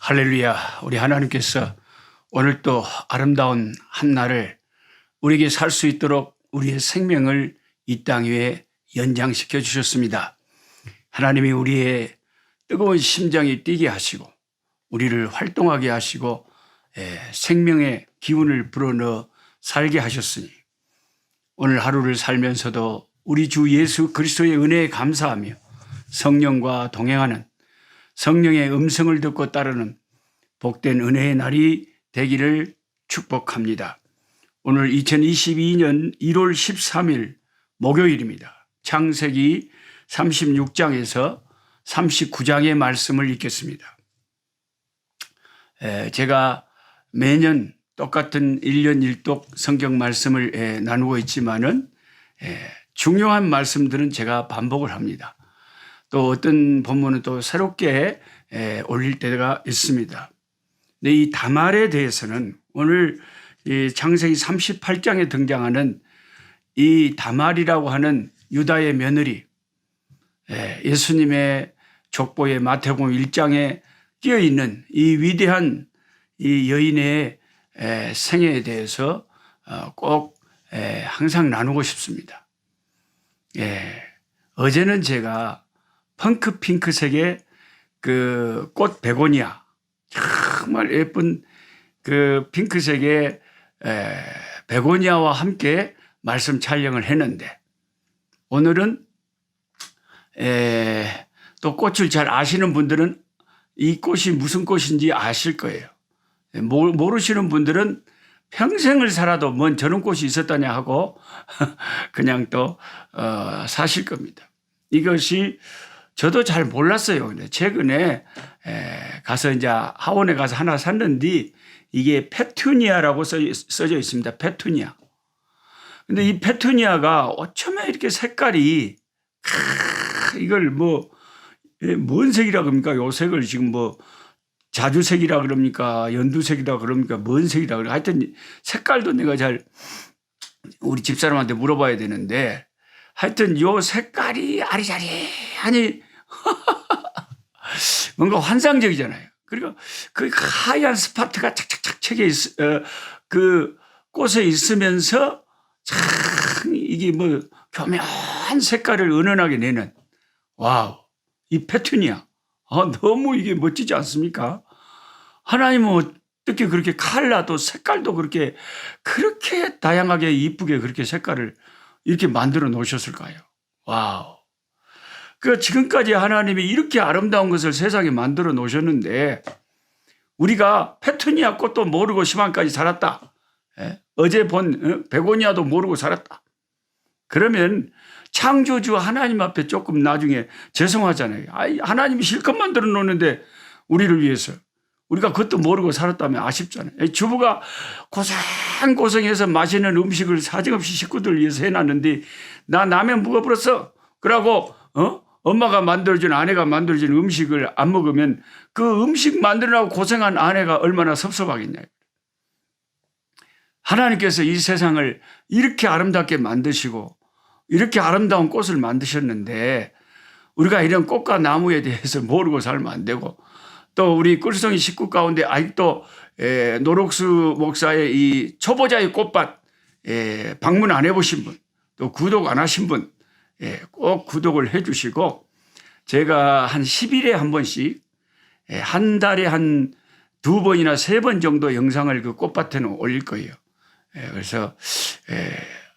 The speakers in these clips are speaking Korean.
할렐루야. 우리 하나님께서 오늘 또 아름다운 한날을 우리에게 살 수 있도록 우리의 생명을 이 땅 위에 연장시켜 주셨습니다. 하나님이 우리의 뜨거운 심장이 뛰게 하시고 우리를 활동하게 하시고 생명의 기운을 불어넣어 살게 하셨으니 오늘 하루를 살면서도 우리 주 예수 그리스도의 은혜에 감사하며 성령과 동행하는 성령의 음성을 듣고 따르는 복된 은혜의 날이 되기를 축복합니다. 오늘 2022년 1월 13일 목요일입니다. 창세기 36장에서 39장의 말씀을 읽겠습니다. 제가 매년 똑같은 1년 1독 성경 말씀을 나누고 있지만은 중요한 말씀들은 제가 반복을 합니다. 또 어떤 본문은 또 새롭게 올릴 때가 있습니다. 근데 이 다말에 대해서는 오늘 이 창세기 38장에 등장하는 이 다말이라고 하는 유다의 며느리, 예수님의 족보의 마태복음 1장에 끼어 있는 이 위대한 이 여인의 생애에 대해서 꼭 항상 나누고 싶습니다. 어제는 제가 펑크 핑크색의 그 꽃 베고니아, 정말 예쁜 그 핑크색의 베고니아와 함께 말씀 촬영을 했는데 오늘은 또 꽃을 잘 아시는 분들은 이 꽃이 무슨 꽃인지 아실 거예요. 모르시는 분들은 평생을 살아도 뭔 저런 꽃이 있었다냐 하고 그냥 또 사실 겁니다. 이것이 저도 잘 몰랐어요. 근데 최근에 가서 이제 하원에 가서 하나 샀는데 이게 페투니아라고 써져 있습니다. 페투니아. 근데 이 페투니아가 어쩌면 이렇게 색깔이 이걸 뭔 색이라 그럽니까? 요 색을 지금 자주색이라 그럽니까? 연두색이라 그럽니까? 뭔 색이라 그래? 하여튼 색깔도 내가 잘 우리 집사람한테 물어봐야 되는데 하여튼 요 색깔이 아리자리하니 뭔가 환상적이잖아요. 그리고 그 하얀 스파트가 착착착 그 꽃에 있으면서 참 이게 교묘한 색깔을 은은하게 내는 와우, 이 페투니아. 너무 이게 멋지지 않습니까? 하나님은 어떻게 그렇게 컬러도 색깔도 그렇게 다양하게 이쁘게 그렇게 색깔을 이렇게 만들어 놓으셨을까요? 와우. 그 지금까지 하나님이 이렇게 아름다운 것을 세상에 만들어 놓으셨는데 우리가 페투니아 꽃도 모르고 시방까지 살았다. 어제 본 베고니아도 모르고 살았다. 그러면 창조주 하나님 앞에 조금 나중에 죄송하잖아요. 하나님이 실컷 만들어 놓는데 우리를 위해서 우리가 그것도 모르고 살았다면 아쉽잖아요. 주부가 고생해서 맛있는 음식을 사정없이 식구들 위해서 해놨는데 나 라면 먹어버렸어. 그러고 엄마가 만들어준 아내가 만들어준 음식을 안 먹으면 그 음식 만들라고 고생한 아내가 얼마나 섭섭하겠냐. 하나님께서 이 세상을 이렇게 아름답게 만드시고 이렇게 아름다운 꽃을 만드셨는데 우리가 이런 꽃과 나무에 대해서 모르고 살면 안 되고 또 우리 꿀성이 식구 가운데 아직도 노록수 목사의 이 초보자의 꽃밭 방문 안 해보신 분 또 구독 안 하신 분 꼭 구독을 해 주시고 제가 한 10일에 한 번씩 한 달에 한 2번이나 3번 정도 영상을 그 꽃밭에는 올릴 거예요. 그래서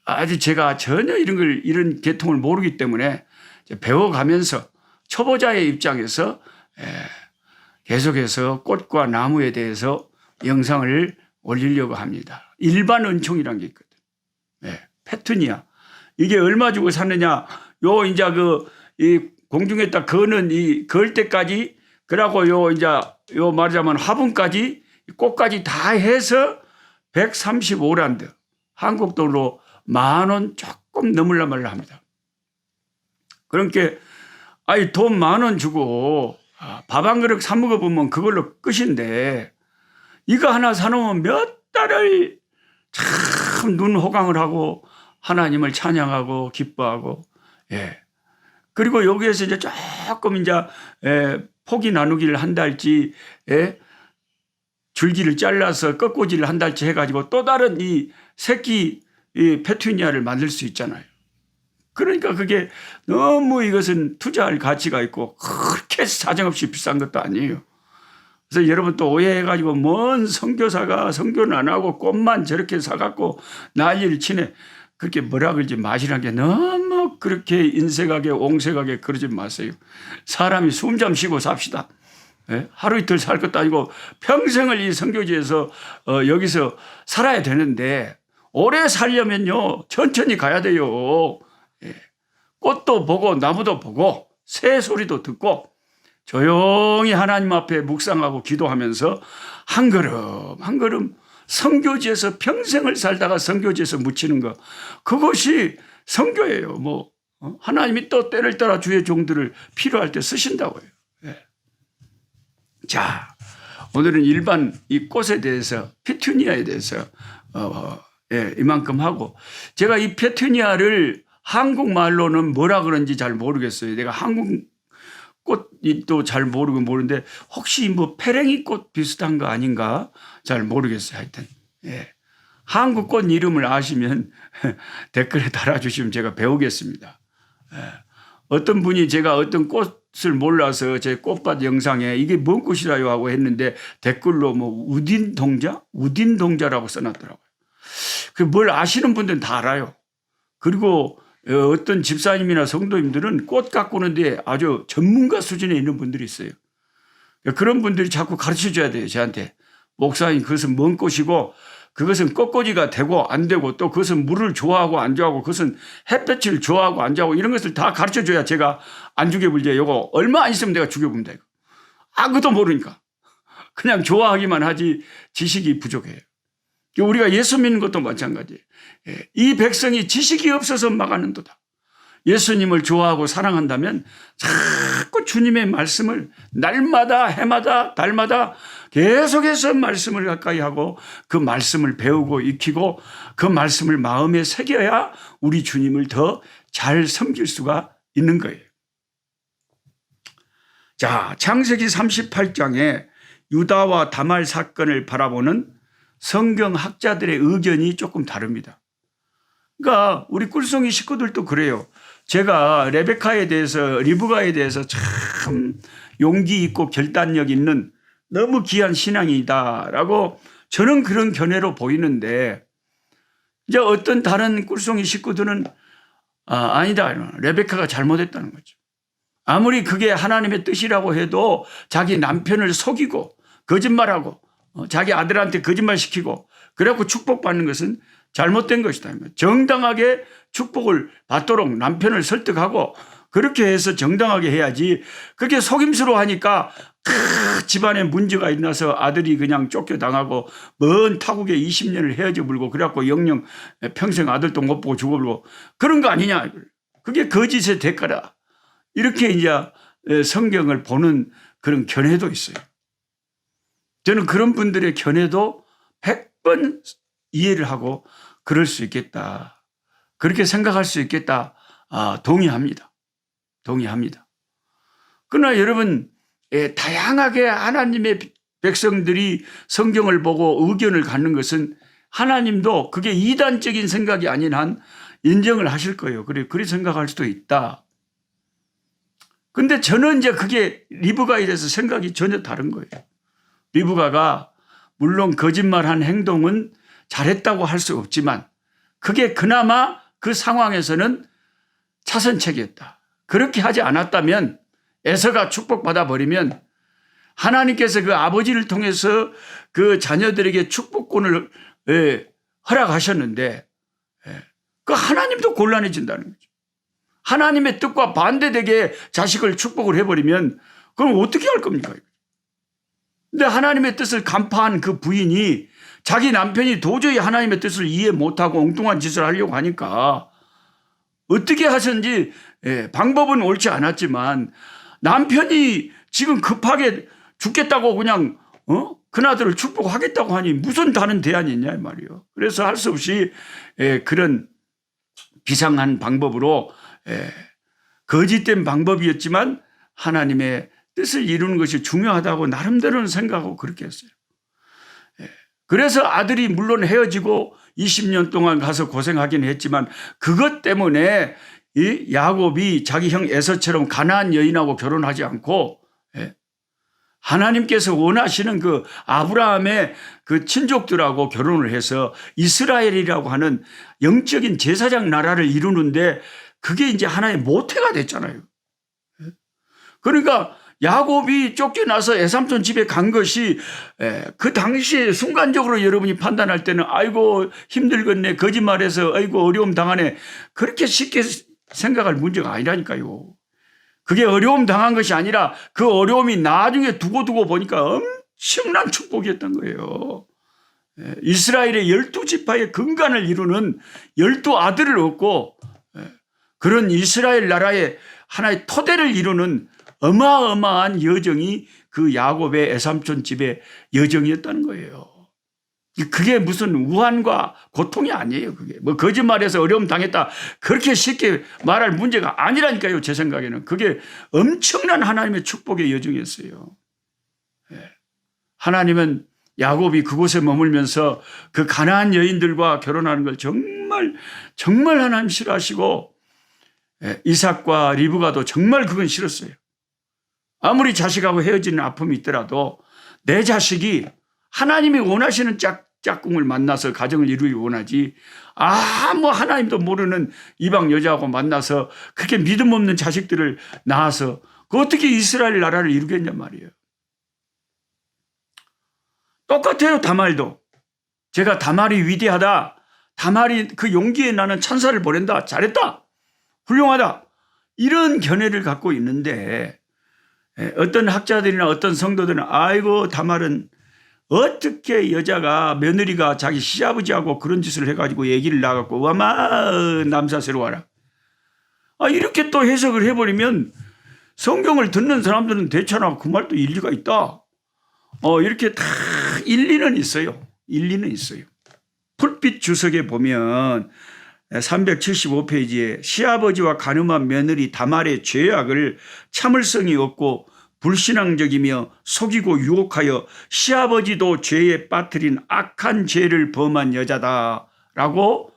아주 제가 전혀 이런 계통을 모르기 때문에 배워가면서 초보자의 입장에서 계속해서 꽃과 나무에 대해서 영상을 올리려고 합니다. 일반 은총이라는 게 있거든. 페투니아. 이게 얼마 주고 샀느냐. 이제 이 공중에다 걸 때까지 그러고 말하자면 화분까지 꽃까지 다 해서 135란드. 한국 돈으로 10,000원 조금 넘으려 말라 합니다. 그러니까 돈 10,000원 주고 밥 한 그릇 사 먹어보면 그걸로 끝인데 이거 하나 사놓으면 몇 달을 참 눈 호강을 하고 하나님을 찬양하고 기뻐하고 그리고 여기에서 이제 조금 포기 나누기를 한달지 줄기를 잘라서 꺾꽂이를 한 달치 해가지고 또 다른 이 새끼 이 페투니아를 만들 수 있잖아요. 그러니까 그게 너무 이것은 투자할 가치가 있고 그렇게 사정없이 비싼 것도 아니에요. 그래서 여러분 또 오해해가지고 뭔 선교사가 선교는 안 하고 꽃만 저렇게 사갖고 난리를 치네. 그렇게 뭐라 그러지 마시라는 게 너무 그렇게 인색하게 옹색하게 그러지 마세요. 사람이 숨 좀 쉬고 삽시다. 예? 하루 이틀 살 것도 아니고 평생을 이 선교지에서 여기서 살아야 되는데 오래 살려면요 천천히 가야 돼요. 예. 꽃도 보고 나무도 보고 새 소리도 듣고 조용히 하나님 앞에 묵상하고 기도하면서 한 걸음 한 걸음 선교지에서 평생을 살다가 선교지에서 묻히는 거 그것이 선교예요. 뭐 하나님이 또 때를 따라 주의 종들을 필요할 때 쓰신다고요. 예. 자, 오늘은 일반 이 꽃에 대해서 페투니아에 대해서 예, 이만큼 하고 제가 이 페투니아를 한국말로는 뭐라 그런지 잘 모르겠어요. 내가 한국 꽃이 또 잘 모르는데 혹시 뭐 페랭이 꽃 비슷한 거 아닌가 잘 모르겠어요. 하여튼 예. 한국 꽃 이름을 아시면 댓글에 달아주시면 제가 배우겠습니다. 예. 어떤 분이 제가 어떤 꽃을 몰라서 제 꽃밭 영상에 이게 뭔 꽃이라요 하고 했는데 댓글로 뭐 우딘동자라고 써놨더라고요. 그 뭘 아시는 분들은 다 알아요. 그리고 어떤 집사님이나 성도님들은 꽃 가꾸는데 아주 전문가 수준에 있는 분들이 있어요. 그런 분들이 자꾸 가르쳐 줘야 돼요. 저한테. 목사님 그것은 뭔 꽃이고 그것은 꺾꽂이가 되고 안 되고 또 그것은 물을 좋아하고 안 좋아하고 그것은 햇볕을 좋아하고 안 좋아하고 이런 것을 다 가르쳐 줘야 제가 안 죽여불지. 이거 얼마 안 있으면 내가 죽여본다. 이거. 아무것도 모르니까. 그냥 좋아하기만 하지 지식이 부족해요. 우리가 예수 믿는 것도 마찬가지예요. 이 백성이 지식이 없어서 망하는도다. 예수님을 좋아하고 사랑한다면 자꾸 주님의 말씀을 날마다 해마다 달마다 계속해서 말씀을 가까이 하고 그 말씀을 배우고 익히고 그 말씀을 마음에 새겨야 우리 주님을 더 잘 섬길 수가 있는 거예요. 자, 창세기 38장에 유다와 다말 사건을 바라보는 성경학자들의 의견이 조금 다릅니다. 그러니까 우리 꿀송이 식구들도 그래요. 제가 레베카에 대해서 리브가에 대해서 참 용기 있고 결단력 있는 너무 귀한 신앙이다라고 저는 그런 견해로 보이는데 이제 어떤 다른 꿀송이 식구들은 아니다. 레베카가 잘못했다는 거죠. 아무리 그게 하나님의 뜻이라고 해도 자기 남편을 속이고 거짓말하고 자기 아들한테 거짓말시키고 그래갖고 축복받는 것은 잘못된 것이다. 정당하게 축복을 받도록 남편을 설득하고 그렇게 해서 정당하게 해야지 그렇게 속임수로 하니까 집안에 문제가 일어나서 아들이 그냥 쫓겨당하고 먼 타국에 20년을 헤어져 불고 그래갖고 영영 평생 아들도 못 보고 죽어불고 그런 거 아니냐. 그게 거짓의 대가라. 이렇게 이제 성경을 보는 그런 견해도 있어요. 저는 그런 분들의 견해도 100번 이해를 하고 그럴 수 있겠다. 그렇게 생각할 수 있겠다. 동의합니다. 동의합니다. 그러나 여러분 다양하게 하나님의 백성들이 성경을 보고 의견을 갖는 것은 하나님도 그게 이단적인 생각이 아닌 한 인정을 하실 거예요. 그래 생각할 수도 있다. 근데 저는 이제 그게 리브가에 대해서 생각이 전혀 다른 거예요. 리브가가 물론 거짓말한 행동은 잘했다고 할 수 없지만 그게 그나마 그 상황에서는 차선책이었다. 그렇게 하지 않았다면 에서가 축복받아 버리면 하나님께서 그 아버지를 통해서 그 자녀들에게 축복권을 허락하셨는데 그 하나님도 곤란해진다는 거죠. 하나님의 뜻과 반대되게 자식을 축복을 해버리면 그럼 어떻게 할 겁니까? 근데 하나님의 뜻을 간파한 그 부인이 자기 남편이 도저히 하나님의 뜻을 이해 못하고 엉뚱한 짓을 하려고 하니까 어떻게 하셨는지 방법은 옳지 않았지만 남편이 지금 급하게 죽겠다고 그냥 그나들을 축복하겠다고 하니 무슨 다른 대안이 있냐 이 말이에요. 그래서 할 수 없이 그런 비상한 방법으로 거짓된 방법이었지만 하나님의 뜻을 이루는 것이 중요하다고 나름대로는 생각하고 그렇게 했어요. 그래서 아들이 물론 헤어지고 20년 동안 가서 고생하긴 했지만 그것 때문에 이 야곱이 자기 형 에서처럼 가나안 여인하고 결혼하지 않고 하나님께서 원하시는 그 아브라함의 그 친족들하고 결혼을 해서 이스라엘이라고 하는 영적인 제사장 나라를 이루는데 그게 이제 하나의 모태가 됐잖아요. 그러니까 야곱이 쫓겨나서 애삼촌 집에 간 것이 그 당시에 순간적으로 여러분이 판단할 때는 아이고 힘들겠네, 거짓말해서 아이고 어려움 당하네, 그렇게 쉽게 생각할 문제가 아니라니까요. 그게 어려움 당한 것이 아니라 그 어려움이 나중에 두고 보니까 엄청난 축복이었던 거예요. 이스라엘의 12지파의 근간을 이루는 12아들을 얻고 그런 이스라엘 나라의 하나의 토대를 이루는 어마어마한 여정이 그 야곱의 애삼촌 집의 여정이었다는 거예요. 그게 무슨 우환과 고통이 아니에요. 그게 뭐 거짓말해서 어려움 당했다 그렇게 쉽게 말할 문제가 아니라니까요. 제 생각에는 그게 엄청난 하나님의 축복의 여정이었어요. 하나님은 야곱이 그곳에 머물면서 그 가나안 여인들과 결혼하는 걸 정말 하나님 싫어하시고 이삭과 리브가도 정말 그건 싫었어요. 아무리 자식하고 헤어지는 아픔이 있더라도 내 자식이 하나님이 원하시는 짝꿍을 만나서 가정을 이루기 원하지 아무 하나님도 모르는 이방 여자하고 만나서 그렇게 믿음 없는 자식들을 낳아서 그 어떻게 이스라엘 나라를 이루겠냔 말이에요. 똑같아요. 다말도. 제가 다말이 위대하다, 다말이 그 용기에 나는 찬사를 보낸다, 잘했다, 훌륭하다, 이런 견해를 갖고 있는데 어떤 학자들이나 어떤 성도들은 아이고 다말은 어떻게 여자가 며느리가 자기 시아버지하고 그런 짓을 해가지고 얘기를 나갔고 와마 남사스러워라, 이렇게 또 해석을 해버리면 성경을 듣는 사람들은 대체나 그 말도 일리가 있다, 이렇게 다 일리는 있어요. 일리는 있어요. 풀빛 주석에 보면 375페이지에 시아버지와 가늠한 며느리 다말의 죄악을 참을성이 없고 불신앙적이며 속이고 유혹하여 시아버지도 죄에 빠뜨린 악한 죄를 범한 여자다라고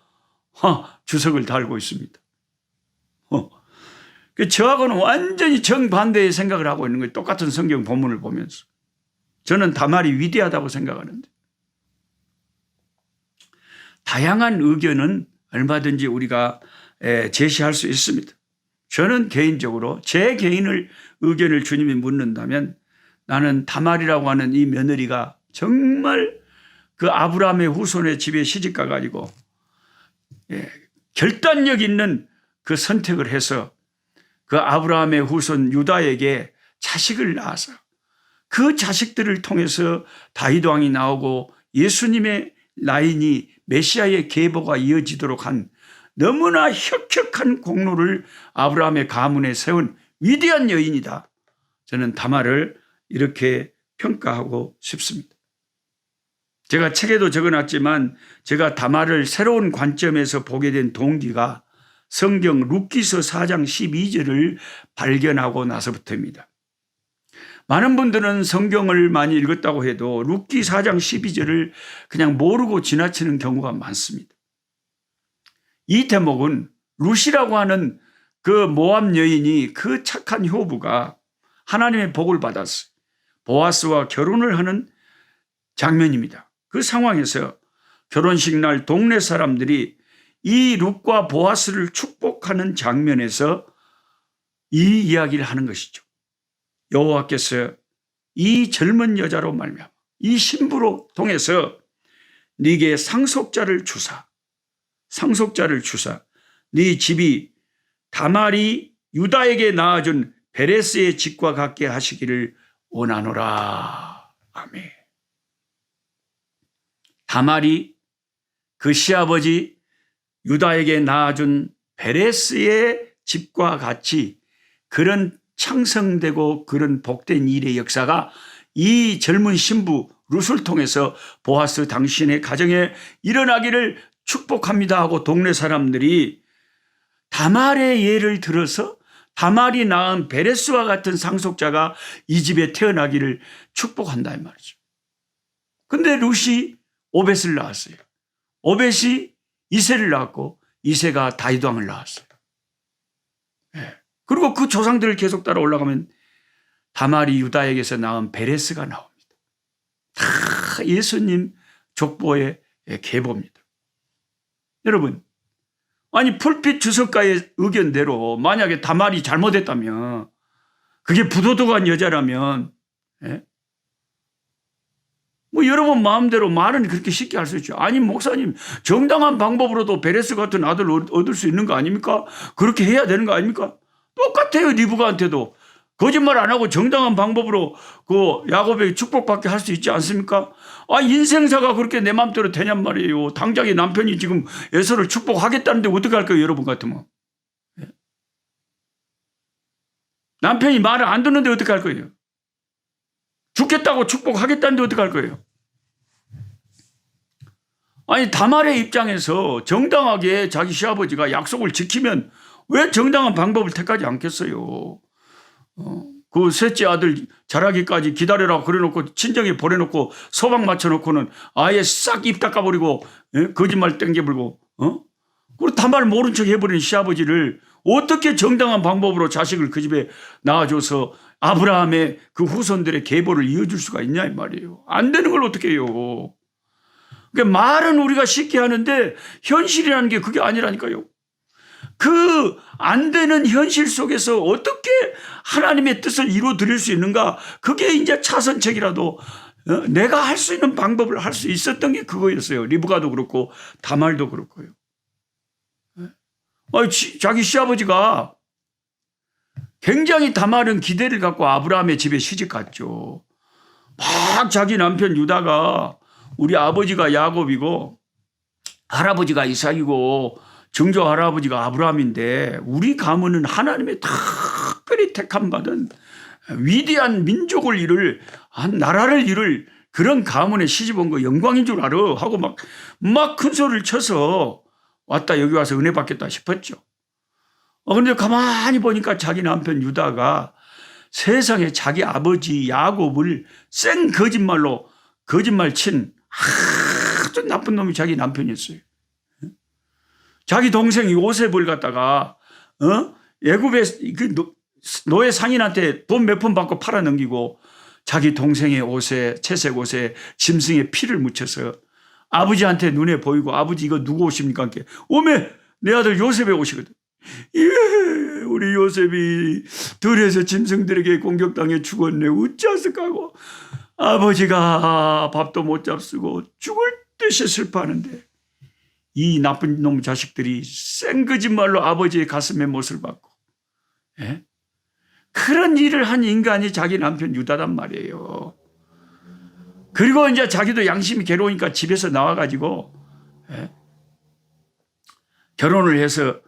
주석을 달고 있습니다. 저하고는 완전히 정반대의 생각을 하고 있는 거예요. 똑같은 성경 본문을 보면서. 저는 다말이 위대하다고 생각하는데 다양한 의견은 얼마든지 우리가 제시할 수 있습니다. 저는 개인적으로 제 의견을 주님이 묻는다면 나는 다말이라고 하는 이 며느리가 정말 그 아브라함의 후손의 집에 시집 가가지고 결단력 있는 그 선택을 해서 그 아브라함의 후손 유다에게 자식을 낳아서 그 자식들을 통해서 다윗 왕이 나오고 예수님의 라인이 메시아의 계보가 이어지도록 한 너무나 혁혁한 공로를 아브라함의 가문에 세운 위대한 여인이다. 저는 다말을 이렇게 평가하고 싶습니다. 제가 책에도 적어놨지만 제가 다말을 새로운 관점에서 보게 된 동기가 성경 룻기서 4장 12절을 발견하고 나서부터입니다. 많은 분들은 성경을 많이 읽었다고 해도 룻기 4장 12절을 그냥 모르고 지나치는 경우가 많습니다. 이 대목은 룻이라고 하는 그 모압 여인이 그 착한 효부가 하나님의 복을 받았어요. 보아스와 결혼을 하는 장면입니다. 그 상황에서 결혼식 날 동네 사람들이 이 룻과 보아스를 축복하는 장면에서 이 이야기를 하는 것이죠. 여호와께서 이 젊은 여자로 말미암아 이 신부로 통해서 네게 상속자를 주사 네 집이 다말이 유다에게 낳아준 베레스의 집과 같게 하시기를 원하노라. 아멘. 다말이 그 시아버지 유다에게 낳아준 베레스의 집과 같이 그런 창성되고 그런 복된 일의 역사가 이 젊은 신부 룻을 통해서 보아스 당신의 가정에 일어나기를 축복합니다 하고 동네 사람들이 다말의 예를 들어서 다말이 낳은 베레스와 같은 상속자가 이 집에 태어나기를 축복한다 이 말이죠. 그런데 룻이 오벳을 낳았어요. 오벳이 이새를 낳았고 이새가 다윗 왕을 낳았어요. 예. 그리고 그 조상들을 계속 따라 올라가면 다말이 유다에게서 낳은 베레스가 나옵니다. 다 예수님 족보의 계보입니다. 여러분, 아니 풀빛 주석가의 의견대로 만약에 다말이 잘못했다면, 그게 부도덕한 여자라면, 예? 뭐 여러분 마음대로 말은 그렇게 쉽게 할 수 있죠. 아니 목사님, 정당한 방법으로도 베레스 같은 아들 얻을 수 있는 거 아닙니까? 그렇게 해야 되는 거 아닙니까? 똑같아요. 리브가한테도 거짓말 안 하고 정당한 방법으로 그 야곱에게 축복받게 할 수 있지 않습니까? 아, 인생사가 그렇게 내 마음대로 되냔 말이에요. 당장에 남편이 지금 에서를 축복하겠다는데 어떻게 할 거예요, 여러분 같으면? 남편이 말을 안 듣는데 어떻게 할 거예요? 죽겠다고 축복하겠다는데 어떻게 할 거예요? 아니 다말의 입장에서 정당하게 자기 시아버지가 약속을 지키면 왜 정당한 방법을 택하지 않겠어요? 그 셋째 아들 자라기까지 기다려라 그래놓고 친정에 보내놓고 소방 맞춰놓고는 아예 싹 입 닦아버리고, 예? 거짓말 땡겨불고, 그리고 다말 모른 척 해버린 시아버지를 어떻게 정당한 방법으로 자식을 그 집에 낳아줘서 아브라함의 그 후손들의 계보를 이어줄 수가 있냐 이 말이에요. 안 되는 걸 어떻게 해요. 그러니까 말은 우리가 쉽게 하는데 현실이라는 게 그게 아니라니까요. 그 안 되는 현실 속에서 어떻게 하나님의 뜻을 이루어 드릴 수 있는가, 그게 이제 차선책이라도 내가 할 수 있는 방법을 할 수 있었던 게 그거였어요. 리브가도 그렇고 다말도 그렇고요. 자기 시아버지가 굉장히 다말은 기대를 갖고 아브라함의 집에 시집 갔죠. 막 자기 남편 유다가 우리 아버지가 야곱이고 할아버지가 이삭이고 증조 할아버지가 아브라함인데 우리 가문은 하나님의 특별히 택함받은 위대한 민족을 이룰, 한 나라를 이룰 그런 가문에 시집 온 거 영광인 줄 알아 하고 막 큰 소리를 쳐서 왔다 여기 와서 은혜 받겠다 싶었죠. 그런데 가만히 보니까 자기 남편 유다가 세상에 자기 아버지 야곱을 생 거짓말로 거짓말 친 아주 나쁜 놈이 자기 남편이었어요. 자기 동생 요셉을 갖다가 애굽의 그 노예 상인한테 돈 몇 푼 받고 팔아 넘기고 자기 동생의 옷에, 채색 옷에 짐승의 피를 묻혀서 아버지한테 눈에 보이고, 아버지 이거 누구 옷입니까? 오메 내 아들 요셉의 옷이거든. 예, 우리 요셉이 들에서 짐승들에게 공격당해 죽었네. 어찌하실까 하고 아버지가 밥도 못 잡수고 죽을 듯이 슬퍼하는데 이 나쁜 놈 자식들이 생거짓말로 아버지의 가슴에 못을 박고, 예? 그런 일을 한 인간이 자기 남편 유다단 말이에요. 그리고 이제 자기도 양심이 괴로우니까 집에서 나와가지고, 예? 결혼을 해서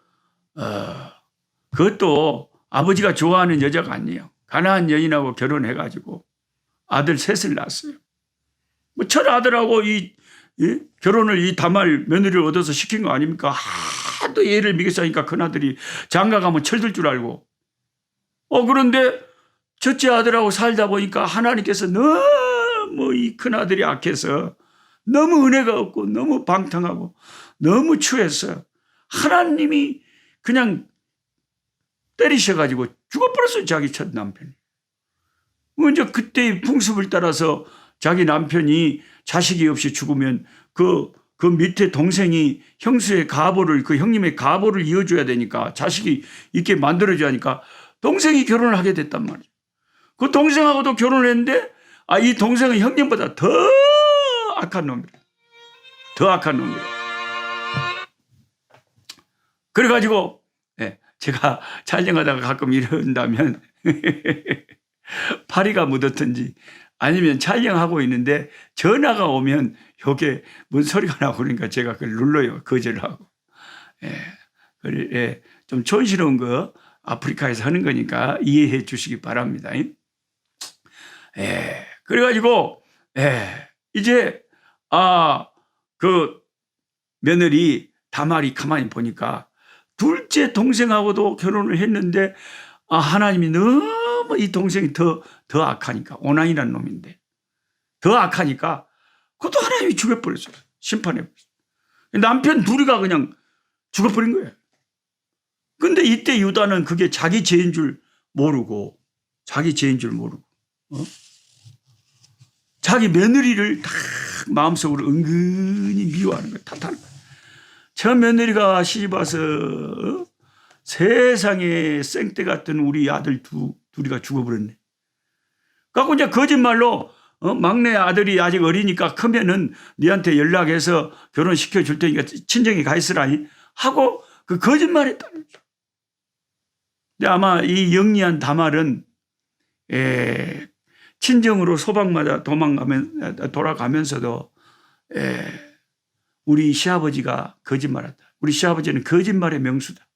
그것도 아버지가 좋아하는 여자가 아니에요. 가나안 여인하고 결혼해가지고 아들 셋을 낳았어요. 뭐 첫 아들하고 결혼을 이 다말 며느리를 얻어서 시킨 거 아닙니까? 하도 예를 미겠으니까 큰아들이 장가 가면 철들 줄 알고. 그런데 첫째 아들하고 살다 보니까 하나님께서 너무 이 큰아들이 악해서 너무 은혜가 없고 너무 방탕하고 너무 추해서 하나님이 그냥 때리셔가지고 죽어버렸어요. 자기 첫 남편이. 먼저 그때의 풍습을 따라서 자기 남편이 자식이 없이 죽으면 그 밑에 동생이 형수의 가보를, 그 형님의 가보를 이어줘야 되니까, 자식이 있게 만들어줘야 하니까 동생이 결혼을 하게 됐단 말이에요. 그 동생하고도 결혼을 했는데 이 동생은 형님보다 더 악한 놈이에요. 더 악한 놈이에요. 그래가지고 제가 촬영하다가 가끔 이런다면 파리가 묻었든지 아니면 촬영하고 있는데 전화가 오면 여기에 뭔 소리가 나고 그러니까 제가 그걸 눌러요. 거절하고. 좀 촌스러운 거 아프리카에서 하는 거니까 이해해 주시기 바랍니다. 그래가지고 이제 그 며느리 다말이 가만히 보니까 둘째 동생하고도 결혼을 했는데 하나님이 너무 이 동생이 더 악하니까, 오난이라는 놈인데 더 악하니까 그것도 하나님이 죽여버렸어요. 심판해버렸어요. 남편 둘이가 그냥 죽어버린 거예요. 근데 이때 유다는 그게 자기 죄인 줄 모르고, 자기 며느리를 다 마음속으로 은근히 미워하는 거예요. 탓하는 거예요. 저 며느리가 시집와서 세상에 생떼 같은 우리 아들 둘이가 죽어버렸네. 그래서 이제 거짓말로 막내 아들이 아직 어리니까 크면은 니한테 연락해서 결혼시켜 줄 테니까 친정에 가 있으라니 하고 그 거짓말했다는 거죠. 근데 아마 이 영리한 다말은 친정으로 소방마다 돌아가면서도 우리 시아버지가 거짓말했다. 우리 시아버지는 거짓말의 명수다.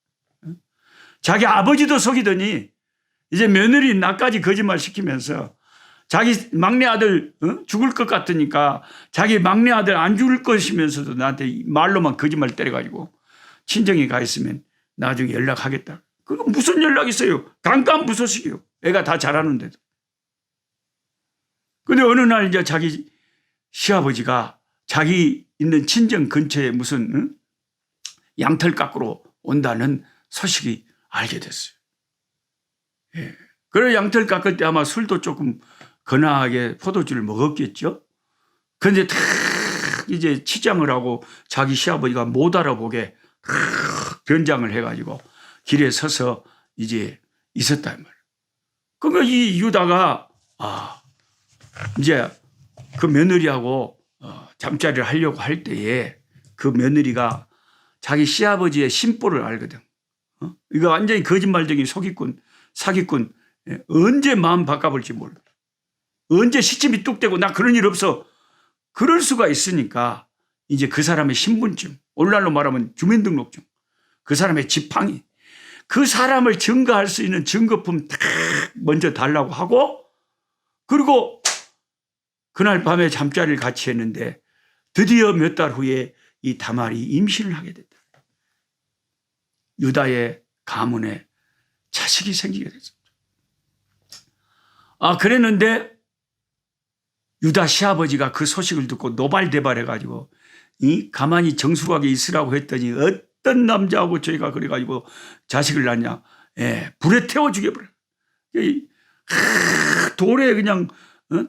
자기 아버지도 속이더니 이제 며느리 나까지 거짓말 시키면서 자기 막내 아들 죽을 것 같으니까 자기 막내 아들 안 죽을 것이면서도 나한테 말로만 거짓말 때려가지고 친정에 가 있으면 나중에 연락하겠다. 그거 무슨 연락 있어요? 깜깜무소식이요. 애가 다 자라는데도. 근데 어느 날 이제 자기 시아버지가 자기 있는 친정 근처에 무슨 양털 깎으러 온다는 소식이 알게 됐어요. 예. 그래 양털 깎을 때 아마 술도 조금 거나하게 포도주를 먹었겠죠. 그런데 탁 이제 치장을 하고 자기 시아버지가 못 알아보게 변장을 해가지고 길에 서서 이제 있었다 말이에요. 그러니까 이 유다가 이제 그 며느리하고 잠자리를 하려고 할 때에 그 며느리가 자기 시아버지의 심보를 알거든. 이거 완전히 거짓말쟁이 사기꾼 언제 마음 바꿔볼지 몰라. 언제 시침이 뚝 떼고 나 그런 일 없어. 그럴 수가 있으니까 이제 그 사람의 신분증, 오늘날로 말하면 주민등록증, 그 사람의 지팡이, 그 사람을 증거할 수 있는 증거품 딱 먼저 달라고 하고, 그리고 그날 밤에 잠자리를 같이 했는데 드디어 몇 달 후에 이 다말이 임신을 하게 됐다. 유다의 가문에 자식이 생기게 됐습니다. 그랬는데 유다 시아버지가 그 소식을 듣고 노발대발해가지고 가만히 정숙하게 있으라고 했더니 어떤 남자하고 저희가 그래가지고 자식을 낳냐. 불에 태워 죽여버려. 돌에 그냥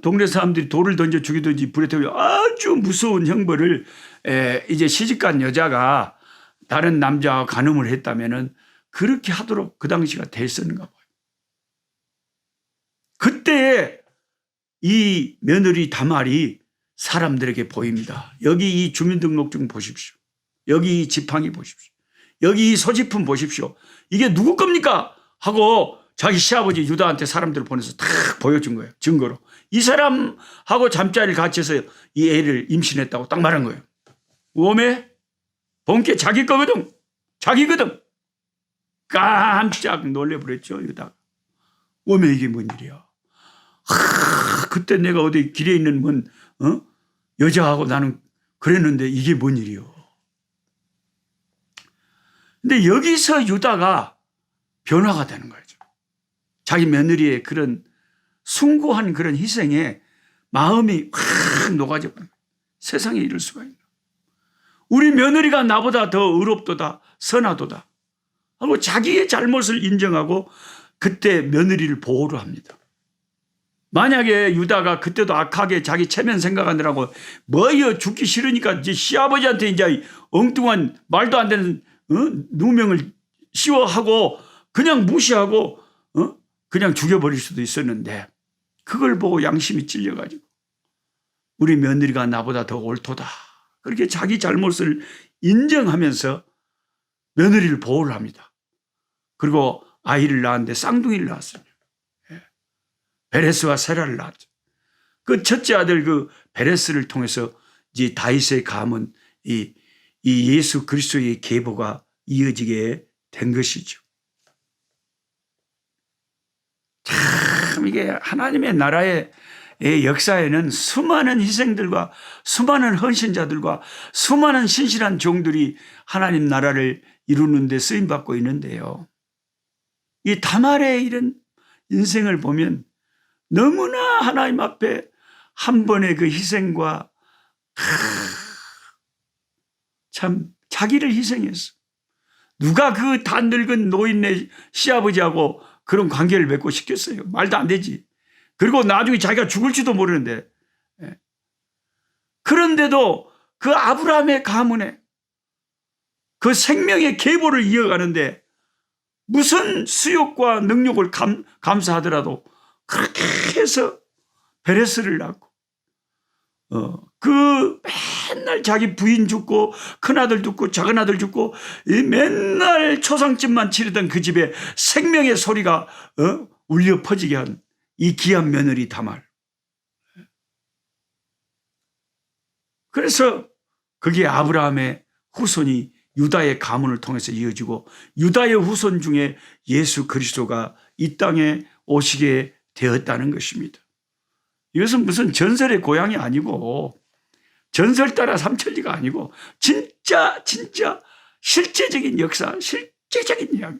동네 사람들이 돌을 던져 죽이든지 불에 태워 아주 무서운 형벌을 이제 시집간 여자가 다른 남자와 간음을 했다면은 그렇게 하도록 그 당시가 됐었는가 봐요. 그때 이 며느리 다말이 사람들에게 보입니다. 여기 이 주민등록증 보십시오. 여기 이 지팡이 보십시오. 여기 이 소지품 보십시오. 이게 누구 겁니까? 하고 자기 시아버지 유다한테 사람들을 보내서 탁 보여준 거예요. 증거로. 이 사람하고 잠자리를 같이 해서 이 애를 임신했다고 딱 말한 거예요. 웜에 본게 자기 거거든. 자기거든. 깜짝 놀래버렸죠. 유다가. 웜에 이게 뭔 일이야. 그때 내가 어디 길에 있는 여자하고 나는 그랬는데 이게 뭔 일이요. 근데 여기서 유다가 변화가 되는 거죠. 자기 며느리의 그런 숭고한 그런 희생에 마음이 확 녹아져 버려요. 세상에 이럴 수가 있나. 우리 며느리가 나보다 더 의롭도다, 선하도다 하고 자기의 잘못을 인정하고 그때 며느리를 보호를 합니다. 만약에 유다가 그때도 악하게 자기 체면 생각하느라고 뭐여 죽기 싫으니까 이제 시아버지한테 이제 엉뚱한 말도 안 되는 누명을 씌워하고 그냥 무시하고 그냥 죽여버릴 수도 있었는데 그걸 보고 양심이 찔려가지고 우리 며느리가 나보다 더 옳도다. 그렇게 자기 잘못을 인정하면서 며느리를 보호를 합니다. 그리고 아이를 낳았는데 쌍둥이를 낳았습니다. 베레스와 세라를 낳았죠. 그 첫째 아들 그 베레스를 통해서 이제 다윗의 가문 이 예수 그리스도의 계보가 이어지게 된 것이죠. 참 이게 하나님의 나라의 역사에는 수많은 희생들과 수많은 헌신자들과 수많은 신실한 종들이 하나님 나라를 이루는 데 쓰임받고 있는데요. 이 다말의 이런 인생을 보면 너무나 하나님 앞에 한 번의 그 희생과 참 자기를 희생했어. 누가 그 다 늙은 노인네 시아버지하고 그런 관계를 맺고 싶겠어요? 말도 안 되지. 그리고 나중에 자기가 죽을지도 모르는데. 그런데도 그 아브라함의 가문에 그 생명의 계보를 이어가는데 무슨 수욕과 능욕을 감사하더라도 그렇게 해서 베레스를 낳고 그 맨날 자기 부인 죽고 큰아들 죽고 작은아들 죽고 맨날 초상집만 치르던 그 집에 생명의 소리가 울려 퍼지게 한 이 귀한 며느리 다말. 그래서 그게 아브라함의 후손이 유다의 가문을 통해서 이어지고 유다의 후손 중에 예수 그리스도가 이 땅에 오시게 되었다는 것입니다. 이것은 무슨 전설의 고향이 아니고 전설 따라 삼천리가 아니고 진짜 실제적인 역사, 실제적인 이야기.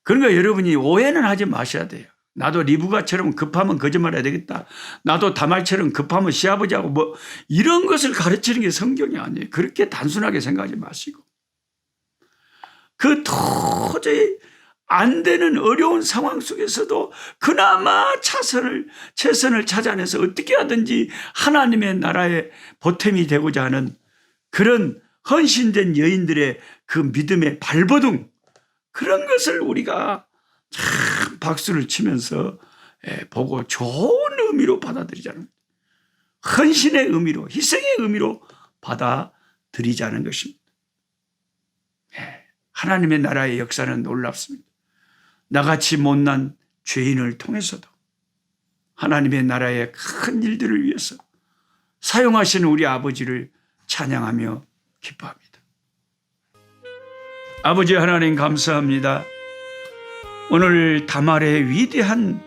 그러니까 여러분이 오해는 하지 마셔야 돼요. 나도 리브가처럼 급하면 거짓말해야 되겠다. 나도 다말처럼 급하면 시아버지하고 뭐 이런 것을 가르치는 게 성경이 아니에요. 그렇게 단순하게 생각하지 마시고. 그 도저히 안 되는 어려운 상황 속에서도 그나마 최선을 찾아내서 어떻게 하든지 하나님의 나라의 보탬이 되고자 하는 그런 헌신된 여인들의 그 믿음의 발버둥, 그런 것을 우리가 참 박수를 치면서 보고 좋은 의미로 받아들이자는, 헌신의 의미로, 희생의 의미로 받아들이자는 것입니다. 하나님의 나라의 역사는 놀랍습니다. 나같이 못난 죄인을 통해서도 하나님의 나라의 큰 일들을 위해서 사용하시는 우리 아버지를 찬양하며 기뻐합니다. 아버지 하나님 감사합니다. 오늘 다말의 위대한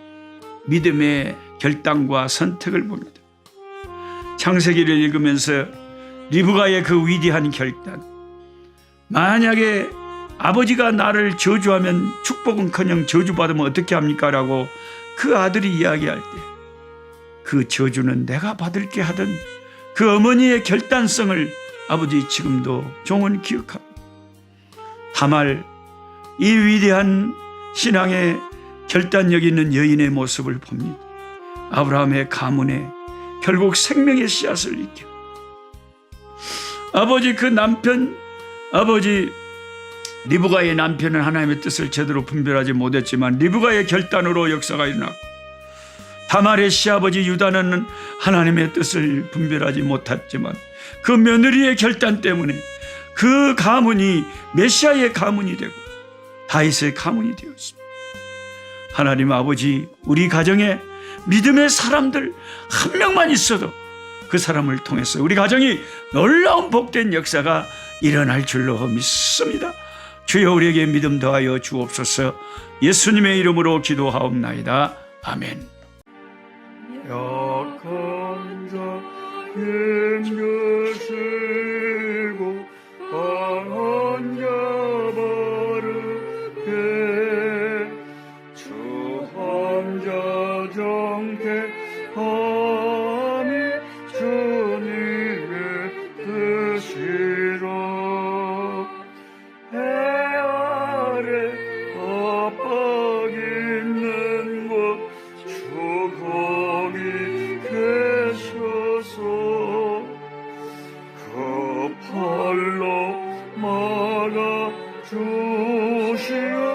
믿음의 결단과 선택을 봅니다. 창세기를 읽으면서 리브가의 그 위대한 결단, 만약에 아버지가 나를 저주하면 축복은커녕 저주받으면 어떻게 합니까? 라고 그 아들이 이야기할 때 그 저주는 내가 받을게 하던 그 어머니의 결단성을 아버지 지금도 종은 기억합니다. 다말, 이 위대한 신앙의 결단력 있는 여인의 모습을 봅니다. 아브라함의 가문에 결국 생명의 씨앗을 익혀 아버지 그 남편, 아버지 리브가의 남편은 하나님의 뜻을 제대로 분별하지 못했지만 리브가의 결단으로 역사가 일어났고, 다말의 시아버지 유다는 하나님의 뜻을 분별하지 못했지만 그 며느리의 결단 때문에 그 가문이 메시아의 가문이 되고 다윗의 가문이 되었습니다. 하나님 아버지, 우리 가정에 믿음의 사람들 한 명만 있어도 그 사람을 통해서 우리 가정이 놀라운 복된 역사가 일어날 줄로 믿습니다. 주여 우리에게 믿음 더하여 주옵소서. 예수님의 이름으로 기도하옵나이다. 아멘. 약한 자 힘주시고 강한 자 바르게 주 혼자 정케함이 주님의 뜻이라. 해 아래 압박 있는 곳 주 거기 계셔서 그 팔로 막아 주시오.